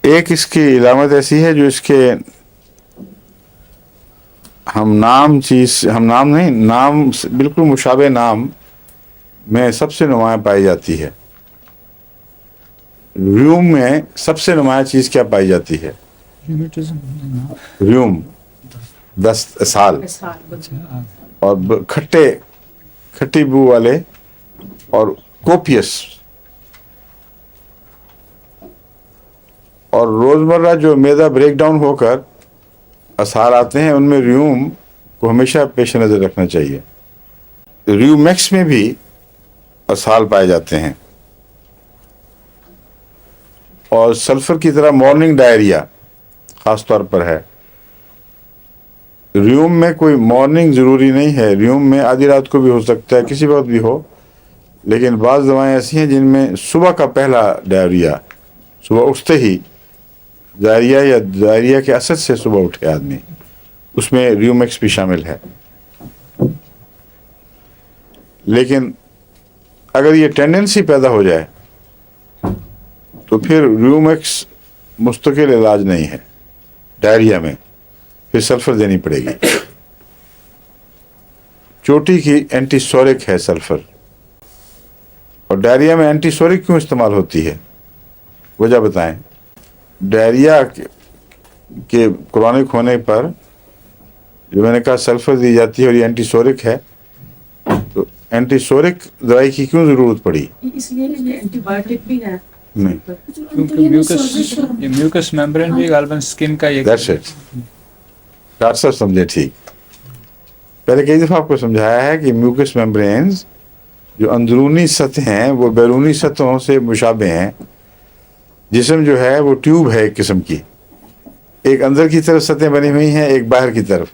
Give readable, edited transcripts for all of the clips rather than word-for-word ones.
ایک اس کی علامت ایسی ہے جو اس کے ہم نام نہیں، نام بالکل مشابہ نام میں سب سے نمایاں پائی جاتی ہے۔ ریوم میں سب سے نمایاں چیز کیا پائی جاتی ہے؟ ریوم، دست، اسہال، اور کھٹی بو والے اور کوپیس، اور روزمرہ جو معدہ بریک ڈاؤن ہو کر اسہال آتے ہیں ان میں ریوم کو ہمیشہ پیش نظر رکھنا چاہیے۔ ریومیکس میں بھی اسہال پائے جاتے ہیں، اور سلفر کی طرح مارننگ ڈائریا خاص طور پر ہے۔ ریوم میں کوئی مارننگ ضروری نہیں ہے، ریوم میں آدھی رات کو بھی ہو سکتا ہے، کسی وقت بھی ہو، لیکن بعض دوائیں ایسی ہیں جن میں صبح کا پہلا ڈائریا، صبح اٹھتے ہی ڈائریا یا ڈائریا کے اثر سے صبح اٹھے آدمی، اس میں ریومیکس بھی شامل ہے۔ لیکن اگر یہ ٹینڈنسی پیدا ہو جائے تو پھر ریومیکس مستقل علاج نہیں ہے ڈائریا میں، پھر سلفر دینی پڑے گی۔ چوٹی کی اینٹی سورک ہے سلفر، اور ڈائریا میں اینٹی سورک کیوں استعمال ہوتی ہے؟ وجہ بتائیں۔ ڈائریا کے کرونک ہونے پر جو میں نے کہا سلفر دی جاتی ہے اور یہ اینٹی سورک ہے، تو اینٹی سورک دوائی کی کیوں ضرورت پڑی؟ اس لیے یہ اینٹی بایوٹک بھی ہے نہیں، کیونکہ میوکس میمبرین بھی غالباً سکن کا ایک That's it. ڈاکٹر صاحب سمجھے ٹھیک۔ پہلے کئی دفعہ آپ کو سمجھایا ہے کہ میوکس میمبرینز جو اندرونی سطح ہیں وہ بیرونی سطحوں سے مشابہ ہیں۔ جسم جو ہے وہ ٹیوب ہے ایک قسم کی، ایک اندر کی طرف سطح بنی ہوئی ہیں، ایک باہر کی طرف۔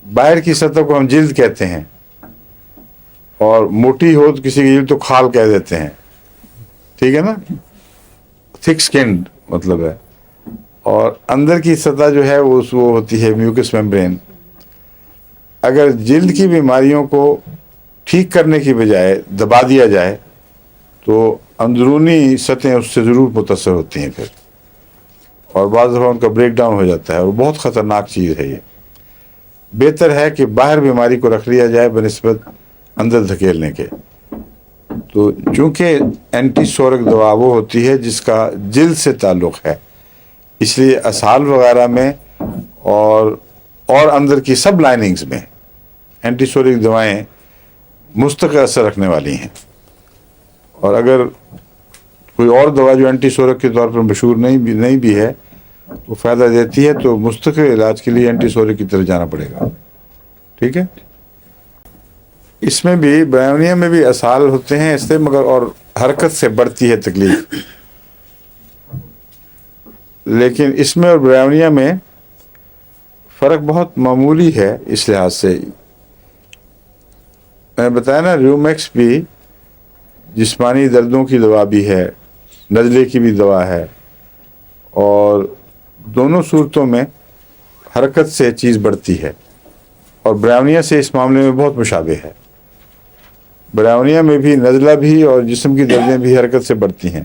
باہر کی سطح کو ہم جلد کہتے ہیں، اور موٹی ہو تو کسی کی جلد تو کھال کہہ دیتے ہیں، ٹھیک ہے نا، تھک سکنڈ مطلب ہے۔ اور اندر کی سطح جو ہے وہ ہوتی ہے میوکس میمبرین۔ اگر جلد کی بیماریوں کو ٹھیک کرنے کی بجائے دبا دیا جائے تو اندرونی سطحیں اس سے ضرور متاثر ہوتی ہیں پھر، اور بعض دفعہ ان کا بریک ڈاؤن ہو جاتا ہے، اور بہت خطرناک چیز ہے یہ۔ بہتر ہے کہ باہر بیماری کو رکھ لیا جائے بنسبت اندر دھکیلنے کے۔ تو چونکہ اینٹی سورک دوا وہ ہوتی ہے جس کا جلد سے تعلق ہے، اس لیے اسہال وغیرہ میں اور اندر کی سب لائننگز میں اینٹی سورک دوائیں مستقل اثر رکھنے والی ہیں۔ اور اگر کوئی اور دوا جو اینٹی سورک کے طور پر مشہور نہیں بھی ہے وہ فائدہ دیتی ہے تو مستقل علاج کے لیے اینٹی سورک کی طرف جانا پڑے گا، ٹھیک ہے۔ اس میں بھی برائیونیا میں بھی اسہال ہوتے ہیں اس سے، مگر اور حرکت سے بڑھتی ہے تکلیف، لیکن اس میں اور برائیونیا میں فرق بہت معمولی ہے۔ اس لحاظ سے میں نے بتایا نا، ریومیکس بھی جسمانی دردوں کی دوا بھی ہے، نزلے کی بھی دوا ہے، اور دونوں صورتوں میں حرکت سے چیز بڑھتی ہے، اور برائیونیا سے اس معاملے میں بہت مشابہ ہے۔ برائیونیا میں بھی نزلہ بھی اور جسم کی دردیں بھی حرکت سے بڑھتی ہیں۔